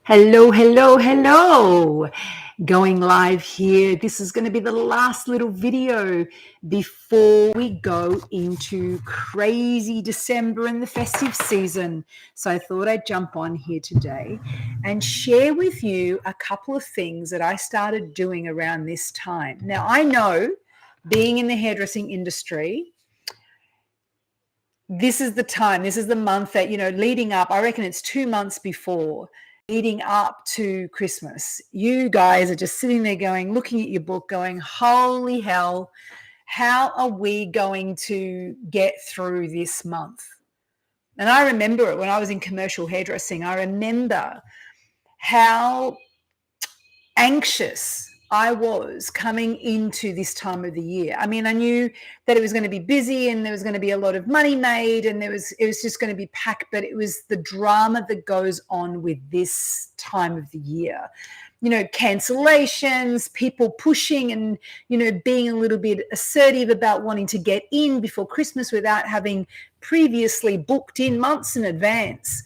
Hello, hello, hello. Going live here. This is going to be the last little video before we go into crazy December and the festive season. So I thought I'd jump on here today and share with you a couple of things that I started doing around this time. Now, I know being in the hairdressing industry, this is the time, this is the month that, leading up, I reckon it's 2 months before, leading up to Christmas, you guys are just sitting there looking at your book going, holy hell, how are we going to get through this month? And I remember it when I was in commercial hairdressing. I remember how anxious I was coming into this time of the year. I mean, I knew that it was going to be busy and there was going to be a lot of money made and it was just going to be packed, but it was the drama that goes on with this time of the year. Cancellations, people pushing and, being a little bit assertive about wanting to get in before Christmas without having previously booked in months in advance.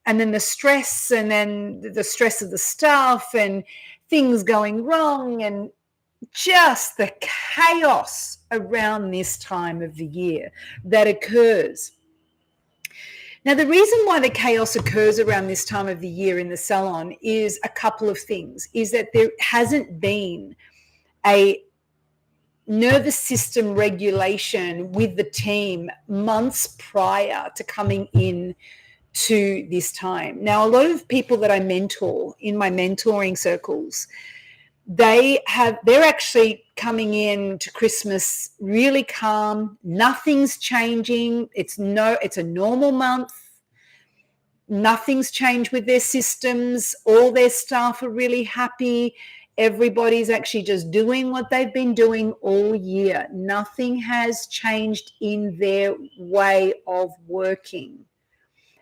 And then the stress of the staff and things going wrong and just the chaos around this time of the year that occurs. Now, the reason why the chaos occurs around this time of the year in the salon is a couple of things, is that there hasn't been a nervous system regulation with the team months prior to coming in to this time. Now, a lot of people that I mentor in my mentoring circles, they're actually coming in to Christmas really calm. Nothing's changing. It's a normal month. Nothing's changed with their systems. All their staff are really happy. Everybody's actually just doing what they've been doing all year. Nothing has changed in their way of working,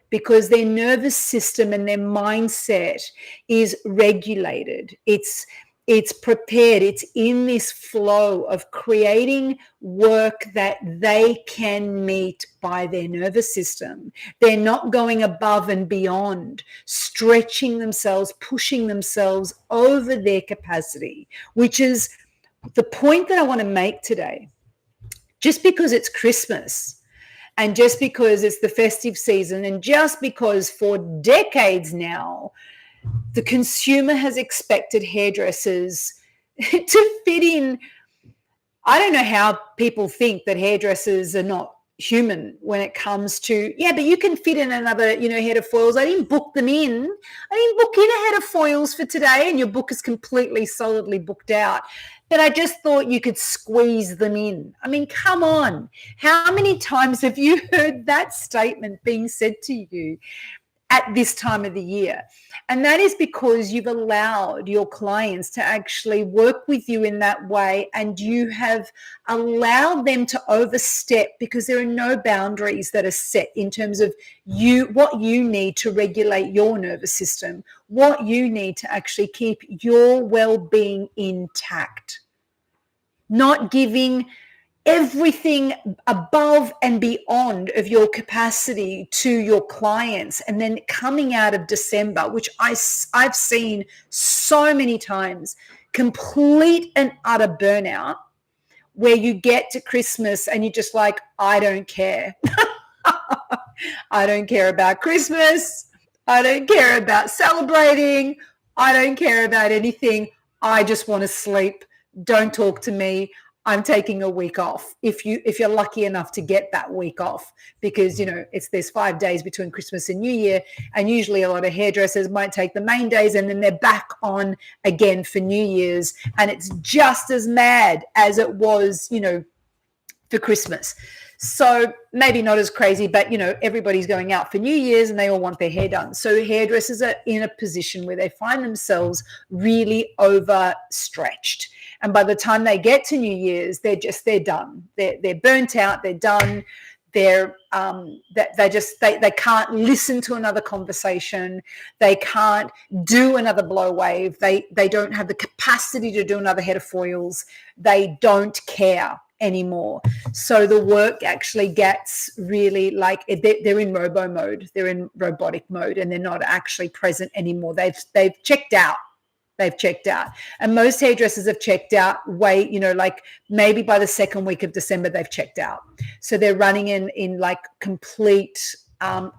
because their nervous system and their mindset is regulated. It's prepared. It's in this flow of creating work that they can meet by their nervous system. They're not going above and beyond, stretching themselves, pushing themselves over their capacity, which is the point that I want to make today. Just because it's Christmas, and just because it's the festive season, and just because for decades now, the consumer has expected hairdressers to fit in. I don't know how people think that hairdressers are not human when it comes to, but you can fit in another, head of foils. I didn't book them in. I didn't book in a head of foils for today, and your book is completely solidly booked out. But I just thought you could squeeze them in. I mean, come on. How many times have you heard that statement being said to you at this time of the year? And that is because you've allowed your clients to actually work with you in that way, and you have allowed them to overstep because there are no boundaries that are set in terms of what you need to regulate your nervous system, what you need to actually keep your well-being intact. Not giving everything above and beyond of your capacity to your clients, and then coming out of December, which I've seen so many times, complete and utter burnout, where you get to Christmas and you're just like, I don't care. I don't care about Christmas. I don't care about celebrating. I don't care about anything. I just want to sleep. Don't talk to me. I'm taking a week off. If you're lucky enough to get that week off, because there's 5 days between Christmas and New Year, and usually a lot of hairdressers might take the main days and then they're back on again for New Year's, and it's just as mad as it was, for Christmas. So maybe not as crazy, but everybody's going out for New Year's and they all want their hair done. So hairdressers are in a position where they find themselves really overstretched. And by the time they get to New Year's, they're done. They're burnt out. They're done. They can't listen to another conversation. They can't do another blow wave. They don't have the capacity to do another head of foils. They don't care. anymore. So the work actually gets really like they're in robo mode, they're in robotic mode, and they're not actually present anymore. They've checked out. They've checked out. And most hairdressers have checked out like maybe by the second week of December, they've checked out. So they're running in like complete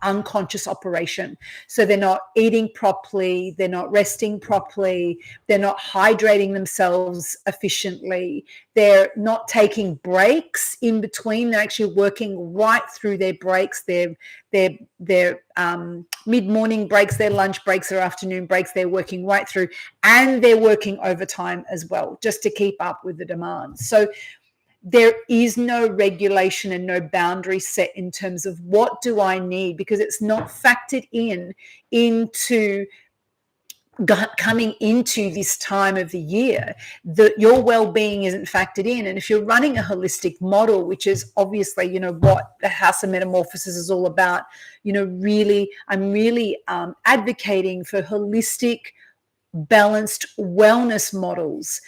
unconscious operation. So they're not eating properly, they're not resting properly, they're not hydrating themselves efficiently, they're not taking breaks in between. They're actually working right through their breaks, their mid-morning breaks, their lunch breaks, their afternoon breaks. They're working right through, and they're working overtime as well, just to keep up with the demand. So there is no regulation and no boundary set in terms of what do I need, because it's not factored into coming into this time of the year. Your well-being isn't factored in. And if you're running a holistic model, which is obviously what the House of Metamorphosis is all about, I'm really advocating for holistic, balanced wellness models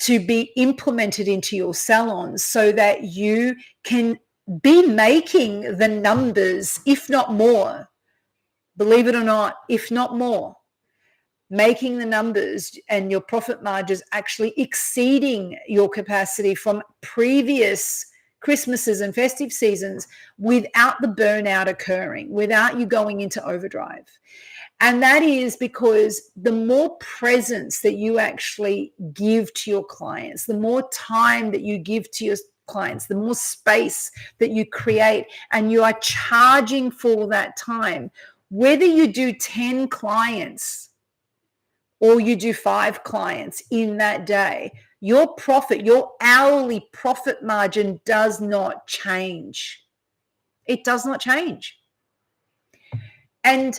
to be implemented into your salons so that you can be making the numbers, if not more, believe it or not, if not more, making the numbers and your profit margins actually exceeding your capacity from previous Christmases and festive seasons without the burnout occurring, without you going into overdrive. And that is because the more presence that you actually give to your clients, the more time that you give to your clients, the more space that you create, and you are charging for that time, whether you do 10 clients or you do 5 clients in that day, your profit, your hourly profit margin does not change. It does not change. And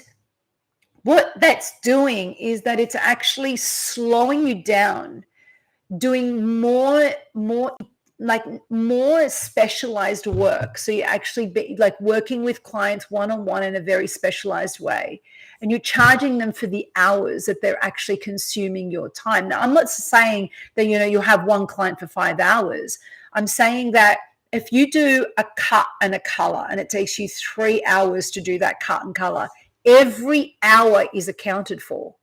what that's doing is that it's actually slowing you down, doing more specialized work. So you actually be like working with clients one-on-one in a very specialized way, and you're charging them for the hours that they're actually consuming your time. Now, I'm not saying that you'll have one client for 5 hours. I'm saying that if you do a cut and a color and it takes you 3 hours to do that cut and color, every hour is accounted for.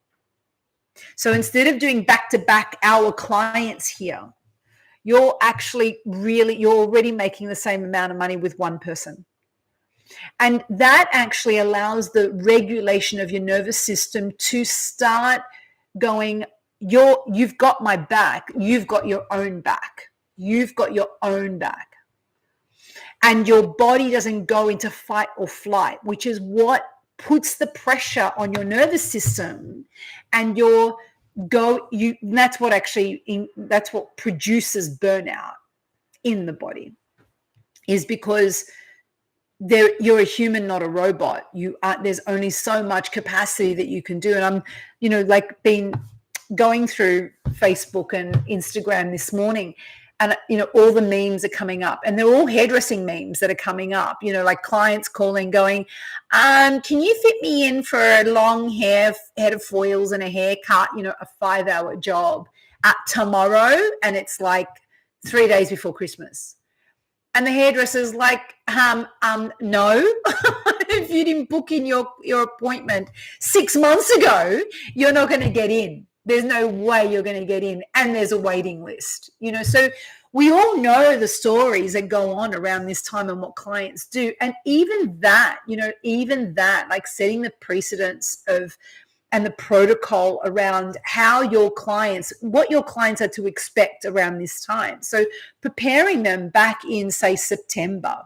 So instead of doing back-to-back hour clients here, you're already making the same amount of money with one person. And that actually allows the regulation of your nervous system to start going, you've got my back, you've got your own back. You've got your own back. And your body doesn't go into fight or flight, which is what puts the pressure on your nervous system, and that's what produces burnout in the body, is because you're a human, not a robot. There's only so much capacity that you can do. And I'm been going through Facebook and Instagram this morning, and all the memes are coming up, and they're all hairdressing memes that are coming up, like clients calling going, can you fit me in for a long head of foils and a haircut, a 5-hour job at tomorrow? And it's like 3 days before Christmas. And the hairdresser's like, no, if you didn't book in your appointment 6 months ago, you're not going to get in. There's no way you're going to get in, and there's a waiting list, so we all know the stories that go on around this time and what clients do. And even that, like setting the precedence of and the protocol around what your clients are to expect around this time. So preparing them back in, say, September,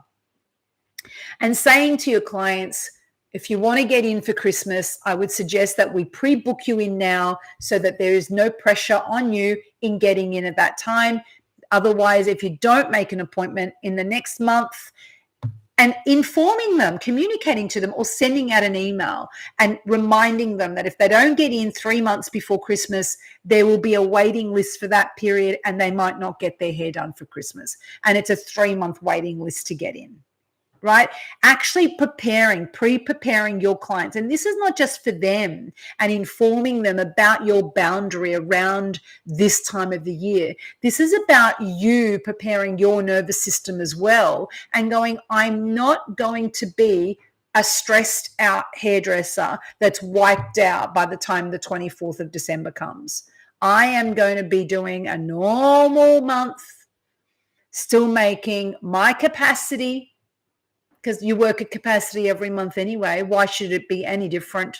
and saying to your clients, if you want to get in for Christmas, I would suggest that we pre-book you in now so that there is no pressure on you in getting in at that time. Otherwise, if you don't make an appointment in the next month, and informing them, communicating to them, or sending out an email and reminding them that if they don't get in 3 months before Christmas, there will be a waiting list for that period, and they might not get their hair done for Christmas. And it's a 3-month waiting list to get in. right? Actually pre-preparing your clients. And this is not just for them and informing them about your boundary around this time of the year. This is about you preparing your nervous system as well and going, I'm not going to be a stressed out hairdresser that's wiped out by the time the 24th of December comes. I am going to be doing a normal month, still making my capacity, because you work at capacity every month anyway. Why should it be any different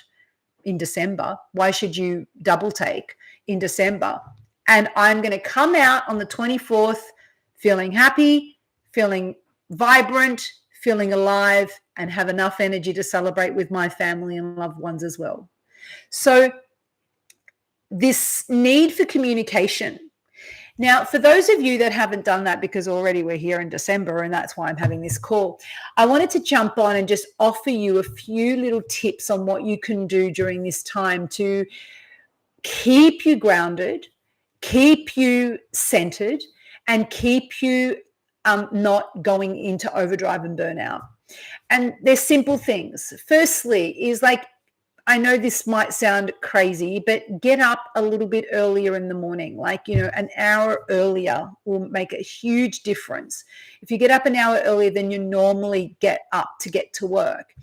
in December? Why should you double take in December? And I'm going to come out on the 24th feeling happy, feeling vibrant, feeling alive, and have enough energy to celebrate with my family and loved ones as well. So this need for communication. Now, for those of you that haven't done that, because already we're here in December and that's why I'm having this call, I wanted to jump on and just offer you a few little tips on what you can do during this time to keep you grounded, keep you centered, and keep you not going into overdrive and burnout. And they're simple things. Firstly is like, I know this might sound crazy, but get up a little bit earlier in the morning, like, an hour earlier will make a huge difference. If you get up an hour earlier than you normally get up to get to work,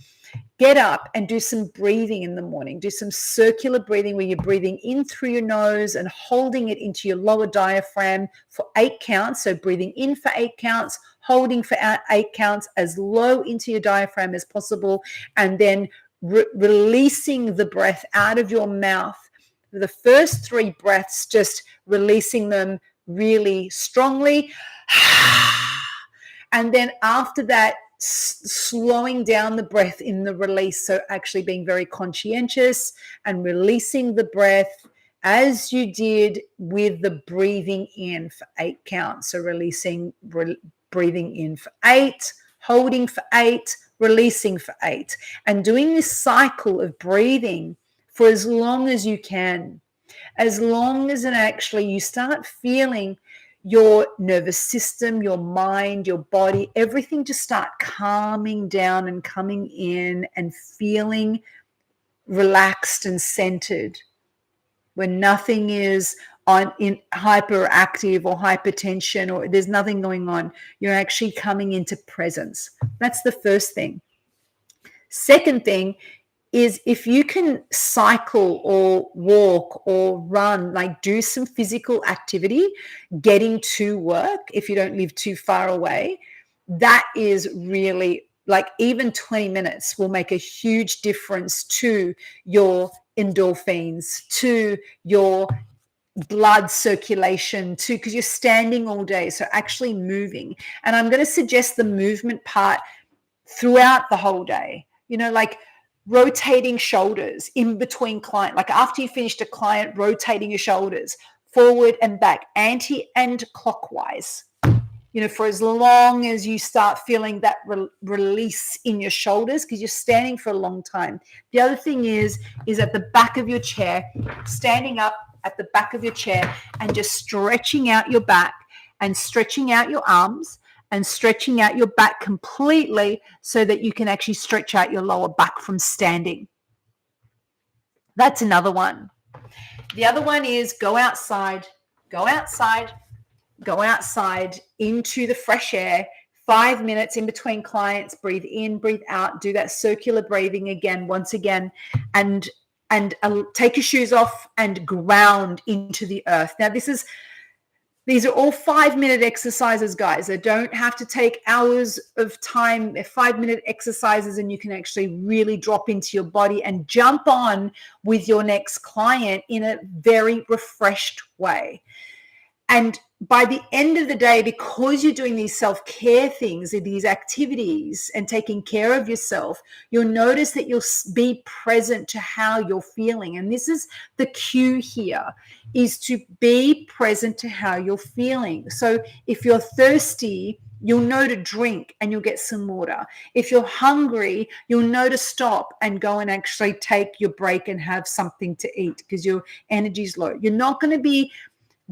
get up and do some breathing in the morning. Do some circular breathing where you're breathing in through your nose and holding it into your lower diaphragm for 8 counts. So breathing in for 8 counts, holding for 8 counts as low into your diaphragm as possible, and then releasing the breath out of your mouth. The first 3 breaths, just releasing them really strongly. And then after that, slowing down the breath in the release. So actually being very conscientious and releasing the breath as you did with the breathing in for 8 counts. So breathing in for 8, holding for 8, releasing for 8, and doing this cycle of breathing for as long as you can, as long as it actually you start feeling your nervous system, your mind, your body, everything just start calming down and coming in and feeling relaxed and centered, when nothing is in hyperactive or hypertension, or there's nothing going on. You're actually coming into presence. That's the first thing. Second thing is, if you can cycle or walk or run, like do some physical activity, getting to work if you don't live too far away, that is really, like, even 20 minutes will make a huge difference to your endorphins, to your blood circulation, too, because you're standing all day. So actually moving. And I'm going to suggest the movement part throughout the whole day, like rotating shoulders in between client, like after you finished a client, rotating your shoulders forward and back, anti and clockwise, for as long as you start feeling that release in your shoulders, because you're standing for a long time. The other thing is at the back of your chair, standing up at the back of your chair and just stretching out your back and stretching out your arms and stretching out your back completely so that you can actually stretch out your lower back from standing. That's another one. The other one is go outside into the fresh air, 5 minutes in between clients, breathe in, breathe out, do that circular breathing again, once again, and take your shoes off and ground into the earth. Now, these are all 5-minute exercises, guys. They don't have to take hours of time. They're 5-minute exercises, and you can actually really drop into your body and jump on with your next client in a very refreshed way. And by the end of the day, because you're doing these self-care things, these activities, and taking care of yourself, you'll notice that you'll be present to how you're feeling. And this is the cue here, is to be present to how you're feeling. So if you're thirsty, you'll know to drink and you'll get some water. If you're hungry, you'll know to stop and go and actually take your break and have something to eat because your energy's low. You're not going to be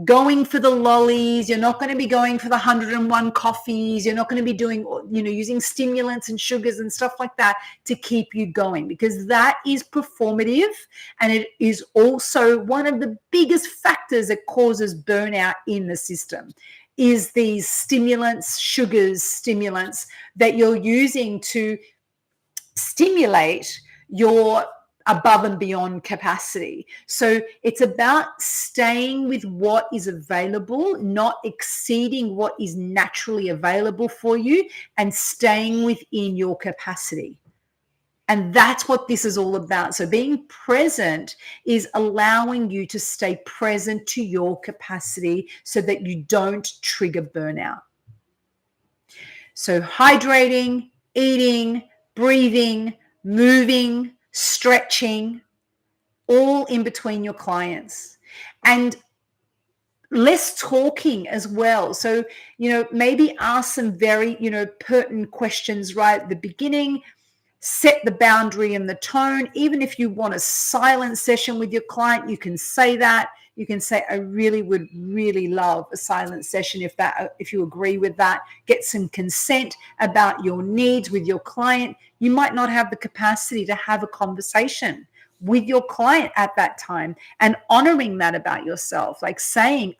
going for the lollies. You're not going to be going for the 101 coffees. You're not going to be doing, using stimulants and sugars and stuff like that to keep you going, because that is performative. And it is also one of the biggest factors that causes burnout in the system, is these stimulants that you're using to stimulate your above and beyond capacity. So it's about staying with what is available, not exceeding what is naturally available for you, and staying within your capacity. And that's what this is all about. So being present is allowing you to stay present to your capacity so that you don't trigger burnout. So hydrating, eating, breathing, moving, stretching, all in between your clients. And less talking as well. So, maybe ask some very, pertinent questions right at the beginning. Set the boundary and the tone. Even if you want a silent session with your client, you can say that. You can say, I would really love a silent session if you agree with that. Get some consent about your needs with your client. You might not have the capacity to have a conversation with your client at that time, and honoring that about yourself, like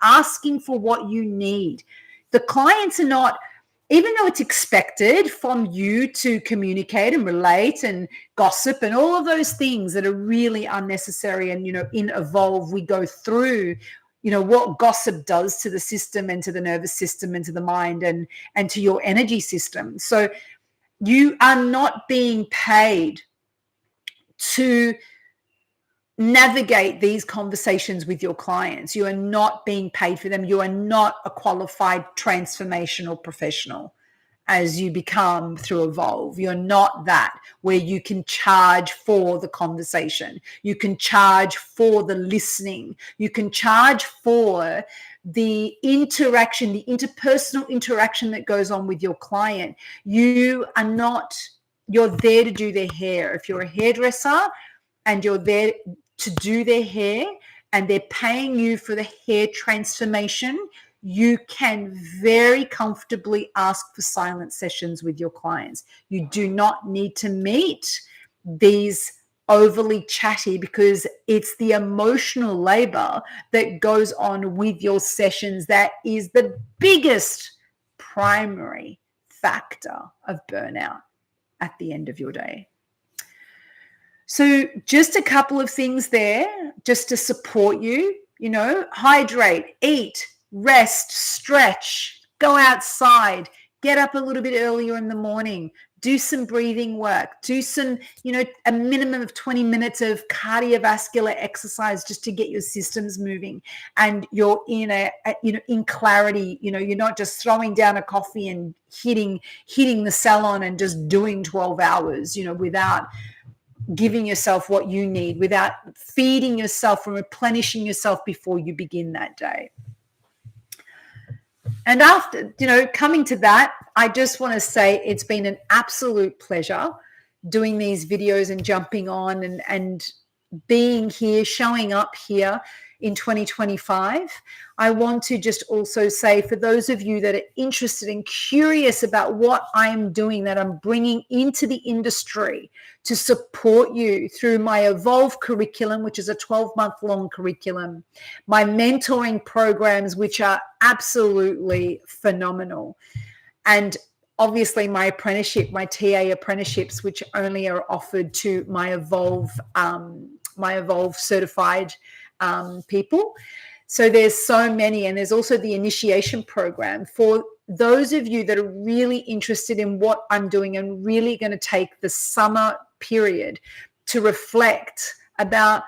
asking for what you need. The clients are not, even though it's expected from you to communicate and relate and gossip and all of those things that are really unnecessary. And, in Evolve, we go through, what gossip does to the system and to the nervous system and to the mind and to your energy system. So you are not being paid to navigate these conversations with your clients. You are not being paid for them. You are not a qualified transformational professional as you become through Evolve. You're not that, where you can charge for the conversation. You can charge for the listening. You can charge for the interaction, the interpersonal interaction that goes on with your client. You're there to do their hair. If you're a hairdresser and you're there to do their hair and they're paying you for the hair transformation, you can very comfortably ask for silent sessions with your clients. You do not need to meet these overly chatty, because it's the emotional labor that goes on with your sessions that is the biggest primary factor of burnout at the end of your day. So just a couple of things there just to support you, hydrate, eat, rest, stretch, go outside, get up a little bit earlier in the morning, do some breathing work, do some, a minimum of 20 minutes of cardiovascular exercise just to get your systems moving. And you're in clarity, you're not just throwing down a coffee and hitting the salon and just doing 12 hours, without giving yourself what you need, without feeding yourself and replenishing yourself before you begin that day. And after, coming to that, I just want to say it's been an absolute pleasure doing these videos and jumping on and being here, showing up here in 2025. I want to just also say, for those of you that are interested and curious about what I'm doing, that I'm bringing into the industry to support you through my Evolve curriculum, which is a 12-month-long curriculum, my mentoring programs, which are absolutely phenomenal, and obviously my apprenticeship, my TA apprenticeships, which only are offered to my Evolve certified people. So there's so many, and there's also the initiation program for those of you that are really interested in what I'm doing and really going to take the summer period to reflect about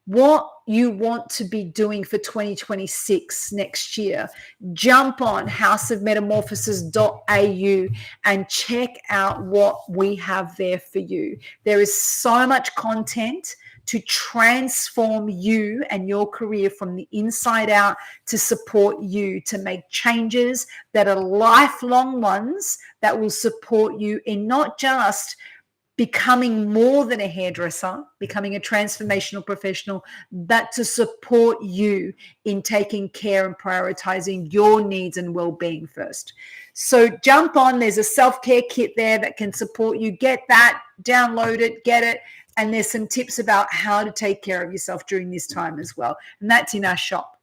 what you want to be doing for 2026 next year. Jump on houseofmetamorphosis.au and check out what we have there for you. There is so much content to transform you and your career from the inside out, to support you to make changes that are lifelong ones that will support you in not just becoming more than a hairdresser, becoming a transformational professional, but to support you in taking care and prioritizing your needs and well-being first. So jump on. There's a self-care kit there that can support you. Get that, download it, get it. And there's some tips about how to take care of yourself during this time as well. And that's in our shop.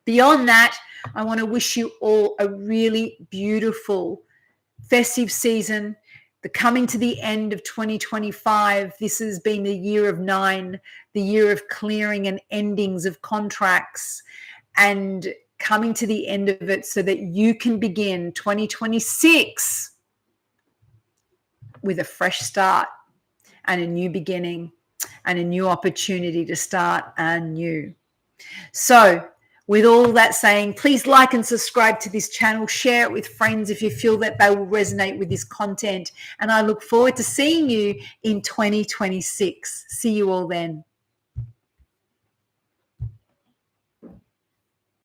Beyond that, I want to wish you all a really beautiful festive season. The coming to the end of 2025. This has been the year of 9, the year of clearing and endings of contracts, and coming to the end of it so that you can begin 2026 with a fresh start and a new beginning and a new opportunity to start anew. So with all that saying, please like and subscribe to this channel. Share it with friends if you feel that they will resonate with this content. And I look forward to seeing you in 2026. See you all then.